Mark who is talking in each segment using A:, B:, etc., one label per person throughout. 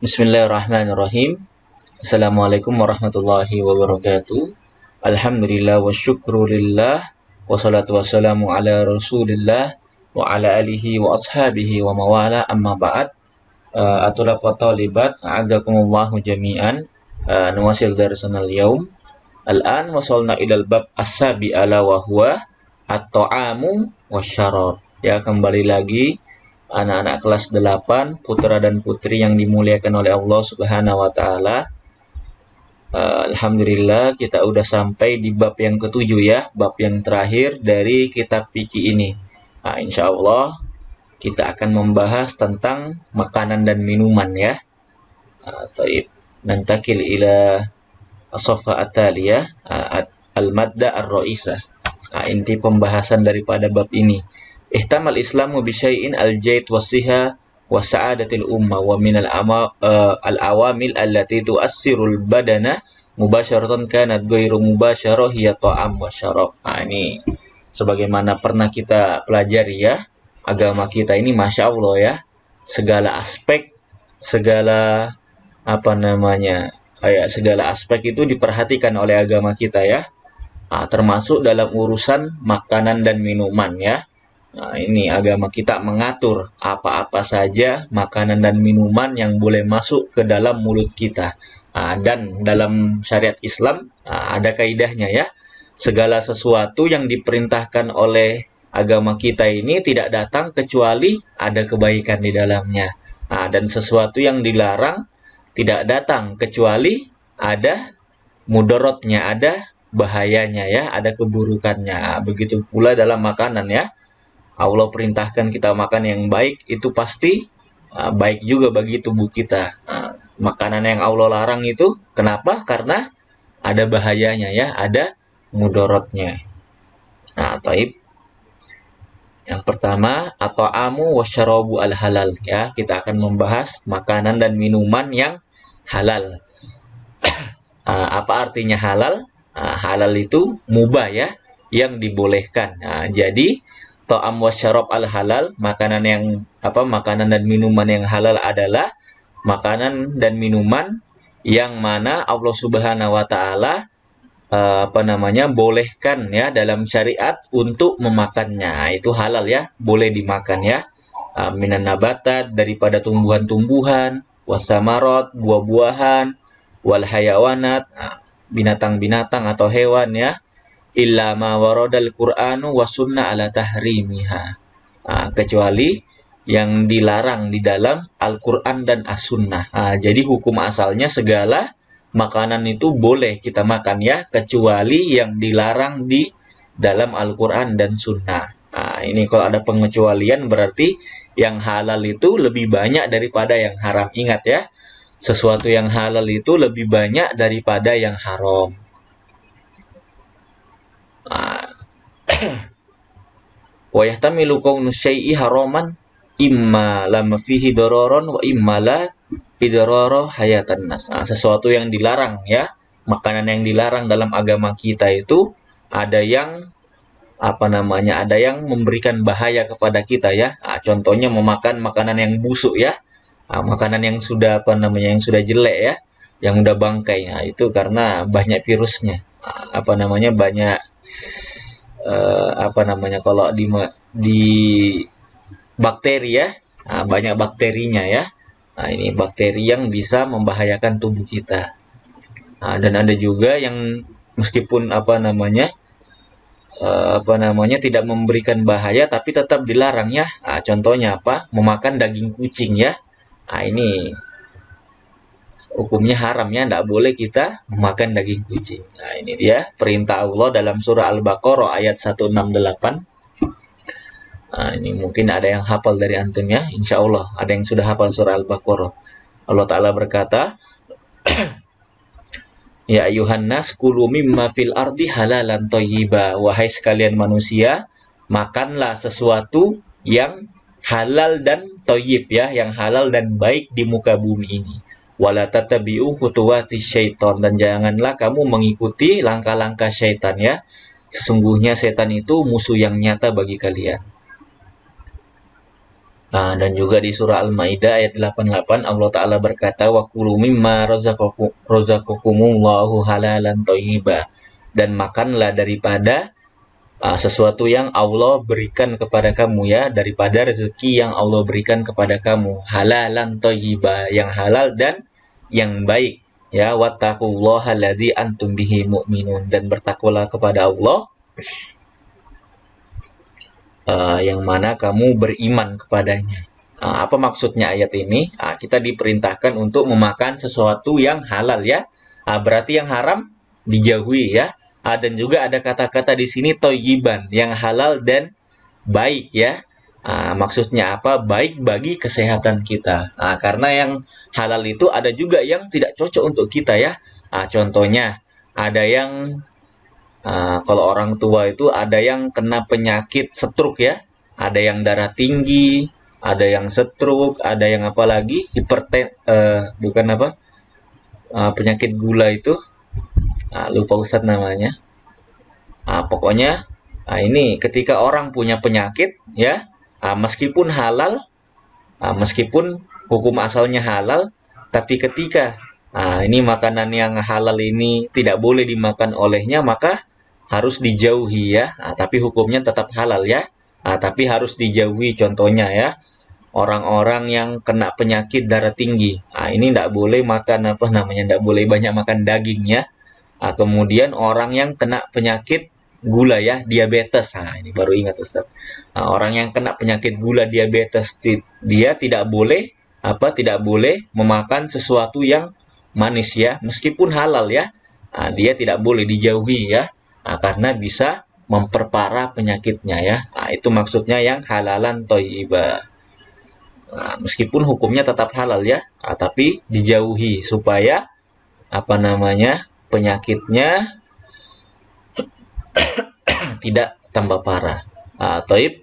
A: Bismillahirrahmanirrahim. Assalamualaikum warahmatullahi wabarakatuh. Alhamdulillah wa syukrulillah. Wassalatu wassalamu ala rasulillah wa ala alihi wa ashabihi wa mawala amma ba'd. Atulab wa talibat a'adakumullahu jami'an. Nuwasil darsana al-yawm. Al-an wasalna ilal bab as-sabi ala wa huwa at-ta'amu wa syarab. Ya, kembali lagi anak-anak kelas 8, putra dan putri yang dimuliakan oleh Allah Subhanahu wa taala. Alhamdulillah kita udah sampai di bab yang ketujuh ya, bab yang terakhir dari kitab fikih ini. Nah, insya Allah kita akan membahas tentang makanan dan minuman ya. Taib. Nantakil ila as-safha at-taliyah, al-madda ar-ra'isah. Inti pembahasan daripada bab ini. Ihtamal Islamu bisyai'in al-jaid was-siha wa sa'adatil umma wa min al-awamil allati tu'assirul badana mubasyaratan kanat ghairu mubasyarah hiya ta'am wa syarab. Ini sebagaimana pernah kita pelajari ya, agama kita ini Masya Allah ya, segala aspek, segala segala aspek itu diperhatikan oleh agama kita ya. Termasuk dalam urusan makanan dan minuman ya. Ini agama kita mengatur apa-apa saja makanan dan minuman yang boleh masuk ke dalam mulut kita. Dan dalam syariat Islam ada kaidahnya ya. Segala sesuatu yang diperintahkan oleh agama kita ini tidak datang kecuali ada kebaikan di dalamnya. Dan sesuatu yang dilarang tidak datang kecuali ada mudaratnya, ada bahayanya ya, ada keburukannya. Begitu pula dalam makanan ya. Allah perintahkan kita makan yang baik, itu pasti baik juga bagi tubuh kita. Makanan yang Allah larang itu, kenapa? Karena ada bahayanya ya, ada mudaratnya. Taib. Yang pertama, at-ta'amu wasyarabu al-halal ya. Kita akan membahas makanan dan minuman yang halal. Apa artinya halal? Halal itu mubah ya, yang dibolehkan. Jadi ta'am wasyarab al-halal, makanan dan minuman yang halal adalah makanan dan minuman yang mana Allah Subhanahu wa taala bolehkan ya dalam syariat untuk memakannya. Itu halal ya, boleh dimakan ya. Minan nabatat, daripada tumbuhan-tumbuhan, wasamarat, buah-buahan, wal hayawanat, binatang-binatang atau hewan ya. Illa ma waradal Qur'anu wa sunnah ala tahrimiha. Kecuali yang dilarang di dalam Al-Qur'an dan As-Sunnah. Jadi hukum asalnya segala makanan itu boleh kita makan ya, kecuali yang dilarang di dalam Al-Qur'an dan Sunnah. Ini kalau ada pengecualian berarti yang halal itu lebih banyak daripada yang haram. Ingat ya, sesuatu yang halal itu lebih banyak daripada yang haram. Wa yahtamilu kaunu syai'i haraman imma lam fihi dararon wa imma la idrara hayatan nas. Sesuatu yang dilarang ya, makanan yang dilarang dalam agama kita itu ada yang ada yang memberikan bahaya kepada kita ya. Contohnya memakan makanan yang busuk ya. Makanan yang sudah yang sudah jelek ya, yang udah bangkai. Itu karena banyak virusnya. Banyak kalau di bakteri ya, banyak bakterinya ya. Ini bakteri yang bisa membahayakan tubuh kita. Dan ada juga yang meskipun tidak memberikan bahaya tapi tetap dilarang ya. Contohnya memakan daging kucing ya. Ini hukumnya haram ya, tidak boleh kita memakan daging kucing. Ini dia perintah Allah dalam surah Al-Baqarah ayat 168. Ini mungkin ada yang hafal dari antum ya, insya Allah ada yang sudah hafal surah Al-Baqarah. Allah Ta'ala berkata, Ya ayuhan nas kulu mimma fil ardi halalan thayyiba. Wahai sekalian manusia, makanlah sesuatu yang halal dan thayyib ya, yang halal dan baik di muka bumi ini. Wala tatabi'u khutuwati syaitan, dan janganlah kamu mengikuti langkah-langkah syaitan ya. Sesungguhnya setan itu musuh yang nyata bagi kalian. Dan juga di surah Al-Maidah ayat 88 Allah Ta'ala berkata, wa kulu mimma razaqakumullahu halalan thayyiba, dan makanlah daripada sesuatu yang Allah berikan kepada kamu, ya, daripada rezeki yang Allah berikan kepada kamu, halalan thayyiba, yang halal dan yang baik, ya, wattaqullaha alladzi antum bihi mu'minun, dan bertakwalah kepada Allah yang mana kamu beriman kepadanya. Apa maksudnya ayat ini? Kita diperintahkan untuk memakan sesuatu yang halal, ya. Berarti yang haram dijauhi, ya. Dan juga ada kata-kata di sini thayyiban, yang halal dan baik, ya. Maksudnya apa? Baik bagi kesehatan kita. Karena yang halal itu ada juga yang tidak cocok untuk kita, ya. Contohnya ada yang kalau orang tua itu ada yang kena penyakit stroke, ya. Ada yang darah tinggi, ada yang stroke, ada yang apa lagi? Bukan apa? Penyakit gula itu. Lupa Ustadz namanya. Pokoknya ini ketika orang punya penyakit, ya, meskipun halal, meskipun hukum asalnya halal, tapi ketika ini makanan yang halal ini tidak boleh dimakan olehnya, maka harus dijauhi, ya. Tapi hukumnya tetap halal, ya. Tapi harus dijauhi. Contohnya, ya, orang-orang yang kena penyakit darah tinggi. Ini tidak boleh makan apa namanya, tidak boleh banyak makan daging, ya. Kemudian orang yang kena penyakit gula, ya, diabetes. Ini baru ingat Ustaz. Orang yang kena penyakit gula diabetes, dia tidak boleh memakan sesuatu yang manis, ya, meskipun halal, ya. Dia tidak boleh dijauhi, ya. Karena bisa memperparah penyakitnya, ya. Itu maksudnya yang halalan thayyiba. Meskipun hukumnya tetap halal, ya, tapi dijauhi supaya apa namanya, penyakitnya tidak tambah parah. Thayyib.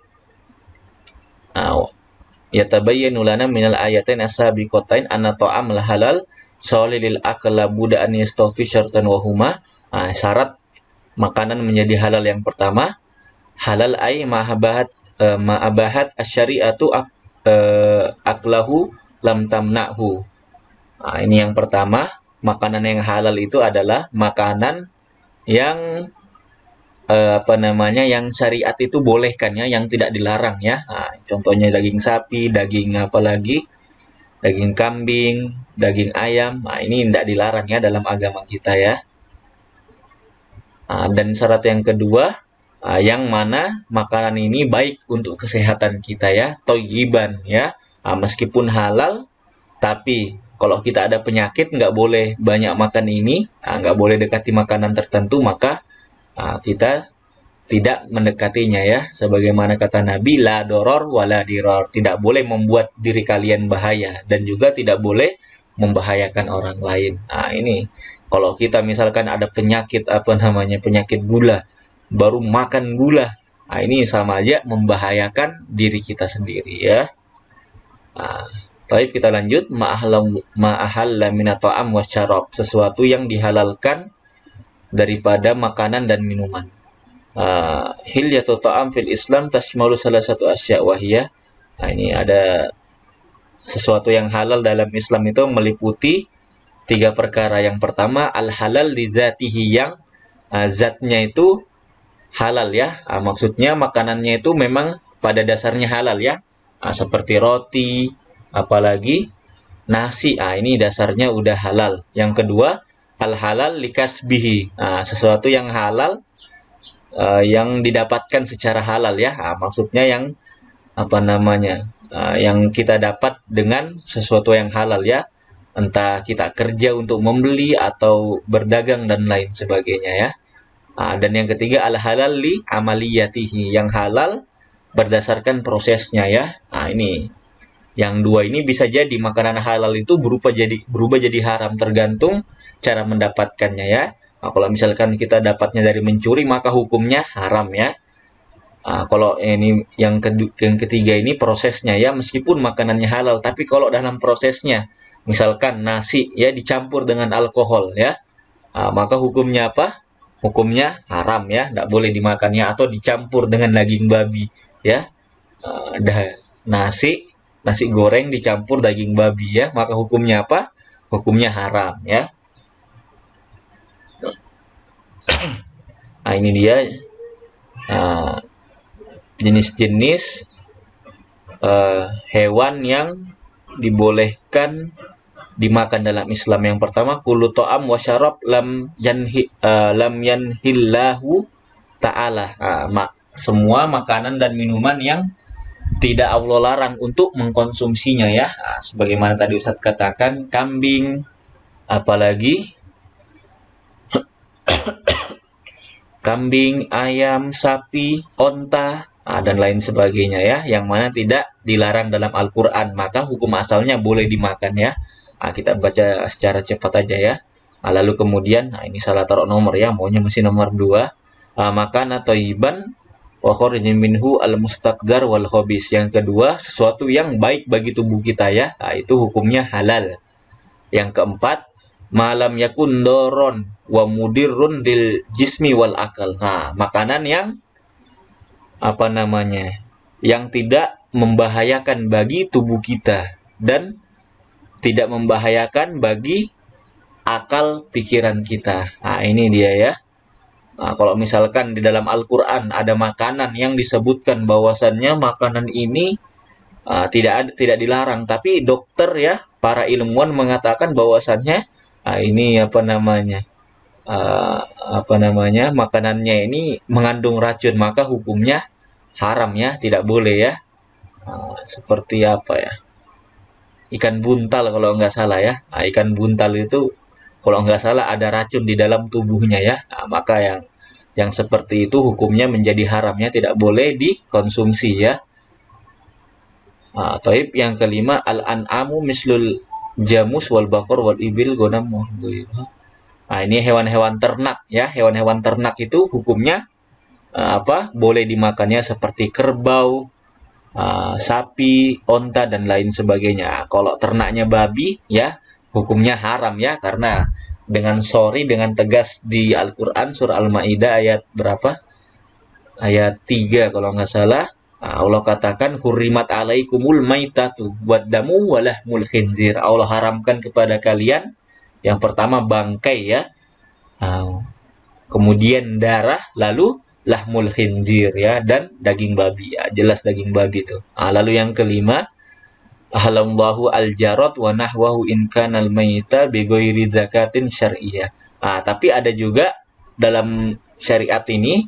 A: Yatabayyanu lana minal ayatain as-sabiqatain anna ta'amul halal shalilil akla buda an yastafi syartan wa huma. Syarat makanan menjadi halal yang pertama, halal ay ma'abahat asyari'atu aklahu lam tamna'hu. Ini yang pertama, makanan yang halal itu adalah makanan yang yang syariat itu bolehkan, ya, yang tidak dilarang, ya. Contohnya daging sapi, daging apalagi, daging kambing, daging ayam. Ini tidak dilarang, ya, dalam agama kita, ya. Dan syarat yang kedua, yang mana makanan ini baik untuk kesehatan kita, ya, thayyiban, ya. Meskipun halal, tapi kalau kita ada penyakit nggak boleh banyak makan ini, nggak boleh dekati makanan tertentu, maka kita tidak mendekatinya, ya. Sebagaimana kata Nabi, la doror wala diror, tidak boleh membuat diri kalian bahaya dan juga tidak boleh membahayakan orang lain. Ini kalau kita misalkan ada penyakit penyakit gula, baru makan gula, ini sama aja membahayakan diri kita sendiri, ya. Baik, kita lanjut. Ma'ahalla minat ta'am wasyarab, sesuatu yang dihalalkan daripada makanan dan minuman. Hilyatu ta'am fil Islam tashmalu salah satu asya wahiyah. Ini ada sesuatu yang halal dalam Islam itu meliputi 3 perkara. Yang pertama, al-halal li zatihi, yang zatnya itu halal, ya. Maksudnya makanannya itu memang pada dasarnya halal, ya. Seperti roti, apalagi nasi. Ini dasarnya udah halal. Yang kedua, al-halal li kasbihi, sesuatu yang halal yang didapatkan secara halal, ya. Maksudnya yang yang kita dapat dengan sesuatu yang halal, ya. Entah kita kerja untuk membeli atau berdagang dan lain sebagainya, ya. Dan yang ketiga, al-halal li amaliyatihi, yang halal berdasarkan prosesnya, ya. Ini yang dua ini bisa jadi makanan halal itu berubah jadi haram tergantung cara mendapatkannya, ya. Kalau misalkan kita dapatnya dari mencuri, maka hukumnya haram, ya. Kalau ini yang ketiga ini prosesnya, ya, meskipun makanannya halal, tapi kalau dalam prosesnya misalkan nasi, ya, dicampur dengan alkohol, ya, maka hukumnya apa? Hukumnya haram, ya, tidak boleh dimakannya. Atau dicampur dengan daging babi, ya. Nasi nasi goreng dicampur daging babi ya, maka hukumnya apa? Hukumnya haram ya. Nah, ini dia jenis-jenis hewan yang dibolehkan dimakan dalam Islam. Yang pertama, kullu ta'am wa syarab lam yanhillahu ta'ala. Semua makanan dan minuman yang tidak Allah larang untuk mengkonsumsinya ya. Sebagaimana tadi Ustadz katakan, kambing, apalagi kambing, ayam, sapi, onta, dan lain sebagainya ya, yang mana tidak dilarang dalam Al-Quran, maka hukum asalnya boleh dimakan ya. Kita baca secara cepat aja ya. Lalu kemudian, ini salah taruh nomor ya, maunya mesti nomor 2. Makan atau iban wa kharijin minhu al-mustaqdar wal khabis. Yang kedua, sesuatu yang baik bagi tubuh kita ya, itu hukumnya halal. Yang keempat, malam yakun doron wa mudirrun dil jismi wal akal. Makanan yang yang tidak membahayakan bagi tubuh kita dan tidak membahayakan bagi akal pikiran kita. Ini dia ya. Kalau misalkan di dalam Al-Quran ada makanan yang disebutkan bahwasannya makanan ini tidak dilarang, tapi dokter ya, para ilmuwan mengatakan bahwasannya ini makanannya ini mengandung racun, maka hukumnya haram ya, tidak boleh ya. Seperti apa ya? Ikan buntal kalau nggak salah ya. Ikan buntal itu kalau nggak salah ada racun di dalam tubuhnya ya. Maka yang seperti itu hukumnya menjadi haramnya, tidak boleh dikonsumsi ya. Taib yang kelima, al-an'amu mislul jamus wal bakor wal ibil gonam. Ini hewan-hewan ternak ya. Hewan-hewan ternak itu hukumnya boleh dimakannya seperti kerbau, sapi, onta dan lain sebagainya. Kalau ternaknya babi ya, hukumnya haram ya, karena dengan tegas di Al-Quran surah Al-Maidah ayat berapa? Ayat 3 kalau nggak salah. Allah katakan hurrimat alaikumul maitatu waddamu walahmul khinzir. Allah haramkan kepada kalian yang pertama bangkai ya, kemudian darah, lalu lahmul khinzir ya, dan daging babi ya, jelas daging babi itu. Lalu yang kelima, halallahu al-jarad wa nahwahu in kanal maita bi ghairi zakatin syar'iyyah. Tapi ada juga dalam syariat ini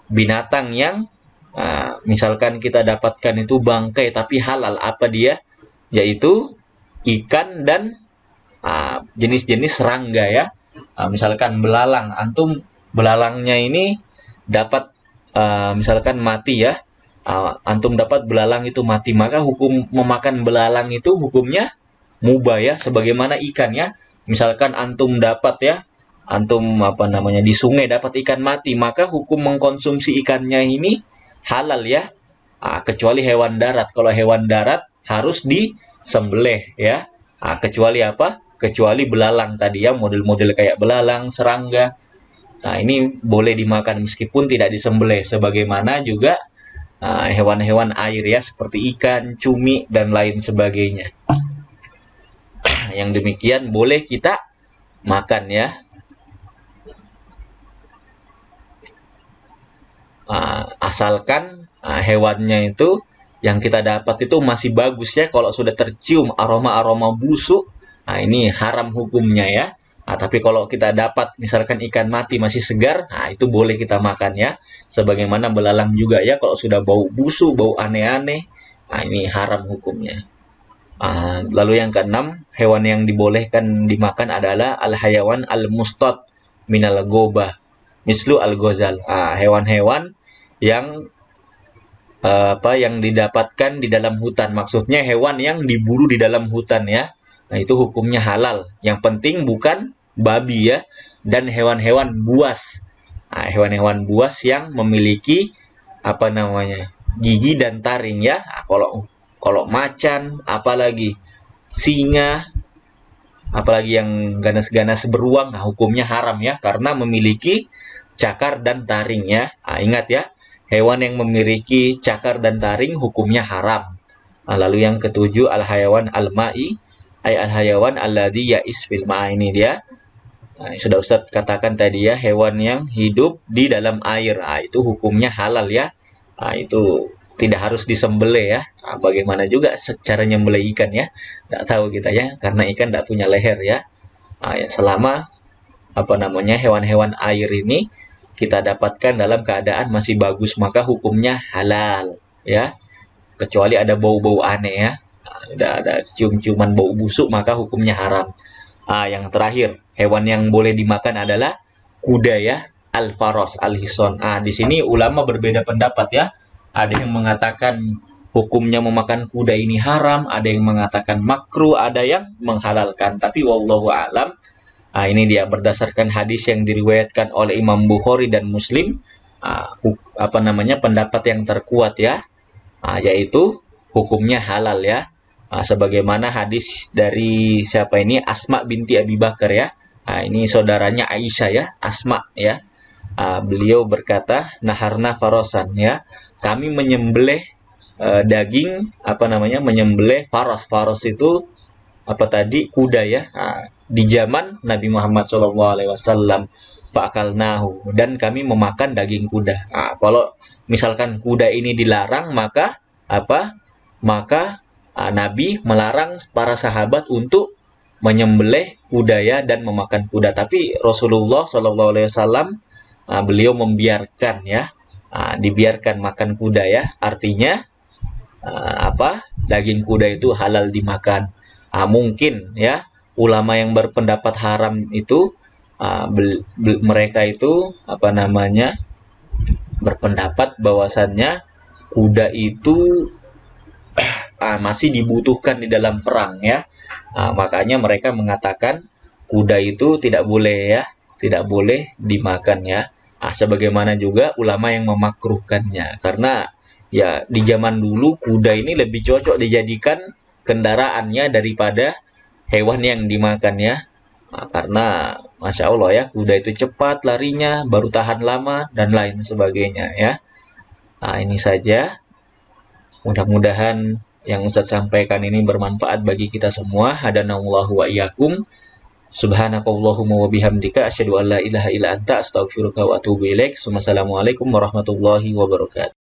A: binatang yang misalkan kita dapatkan itu bangkai tapi halal, apa dia? Yaitu ikan dan jenis-jenis serangga ya. Misalkan belalang, antum belalangnya ini dapat misalkan mati ya, antum dapat belalang itu mati, maka hukum memakan belalang itu hukumnya mubah ya, sebagaimana ikan ya. Misalkan antum dapat ya, di sungai dapat ikan mati, maka hukum mengkonsumsi ikannya ini halal ya, kecuali hewan darat. Kalau hewan darat harus disembelih ya, kecuali kecuali belalang tadi ya, model-model kayak belalang, serangga. Ini boleh dimakan meskipun tidak disembelih, sebagaimana juga hewan-hewan air ya, seperti ikan, cumi dan lain sebagainya. Yang demikian boleh kita makan ya. Asalkan hewannya itu yang kita dapat itu masih bagus ya. Kalau sudah tercium aroma-aroma busuk, ini haram hukumnya ya. Tapi kalau kita dapat misalkan ikan mati masih segar, itu boleh kita makan ya. Sebagaimana belalang juga ya, kalau sudah bau busuk, bau aneh-aneh, ini haram hukumnya. Lalu yang keenam, hewan yang dibolehkan dimakan adalah al-hayawan al-mustad minal gobah mislu al-ghazal. Hewan-hewan yang yang didapatkan di dalam hutan. Maksudnya hewan yang diburu di dalam hutan ya. Itu hukumnya halal. Yang penting bukan babi ya, dan hewan-hewan buas. Hewan-hewan buas yang memiliki gigi dan taring ya. Kalau macan, apalagi singa, apalagi yang ganas-ganas beruang, hukumnya haram ya, karena memiliki cakar dan taring ya. Ingat ya, hewan yang memiliki cakar dan taring hukumnya haram. Lalu yang ketujuh al-hayawan al-ma'i, ay al-hayawan alladhi ya'is fil ma'a. Ini dia. Sudah Ustadz katakan tadi ya, hewan yang hidup di dalam air. Itu hukumnya halal ya. Itu tidak harus disembelih ya. Bagaimana juga secara nyembelih ikan ya? Tidak tahu kita ya, karena ikan tidak punya leher ya. Ya selama hewan-hewan air ini kita dapatkan dalam keadaan masih bagus, maka hukumnya halal ya. Kecuali ada bau-bau aneh ya, udah ada cium-ciuman bau busuk, maka hukumnya haram. Yang terakhir, hewan yang boleh dimakan adalah kuda ya, al-faros, al-hison. Di sini ulama berbeda pendapat ya. Ada yang mengatakan hukumnya memakan kuda ini haram, ada yang mengatakan makruh, ada yang menghalalkan. Tapi wallahu alam, ini dia berdasarkan hadis yang diriwayatkan oleh Imam Bukhari dan Muslim, pendapat yang terkuat ya, yaitu hukumnya halal ya. Sebagaimana hadis dari siapa ini, Asma binti Abi Bakar ya. Ini saudaranya Aisyah ya, Asma ya. Beliau berkata, naharna farosan ya, kami menyembelih daging menyembelih faros. Faros itu kuda ya. Di zaman Nabi Muhammad SAW, fa'akalnahu, dan kami memakan daging kuda. Kalau misalkan kuda ini dilarang, maka Nabi melarang para sahabat untuk menyembelih kuda ya dan memakan kuda. Tapi Rasulullah SAW, beliau membiarkan ya, dibiarkan makan kuda ya. Artinya daging kuda itu halal dimakan. Mungkin ya ulama yang berpendapat haram itu, mereka itu berpendapat bahwasannya kuda itu masih dibutuhkan di dalam perang ya. Makanya mereka mengatakan kuda itu tidak boleh ya, tidak boleh dimakan ya. Sebagaimana juga ulama yang memakruhkannya, karena ya di zaman dulu kuda ini lebih cocok dijadikan kendaraannya daripada hewan yang dimakan ya. Karena Masya Allah ya, kuda itu cepat larinya, baru tahan lama, dan lain sebagainya ya. Ini saja. Mudah-mudahan yang Ustaz sampaikan ini bermanfaat bagi kita semua. Hadanallahu wa iyyakum. Subhanakallahumma wa bihamdika asyhadu an la ilaha illa anta astaghfiruka wa atubu ilaik. Wassalamualaikum warahmatullahi wabarakatuh.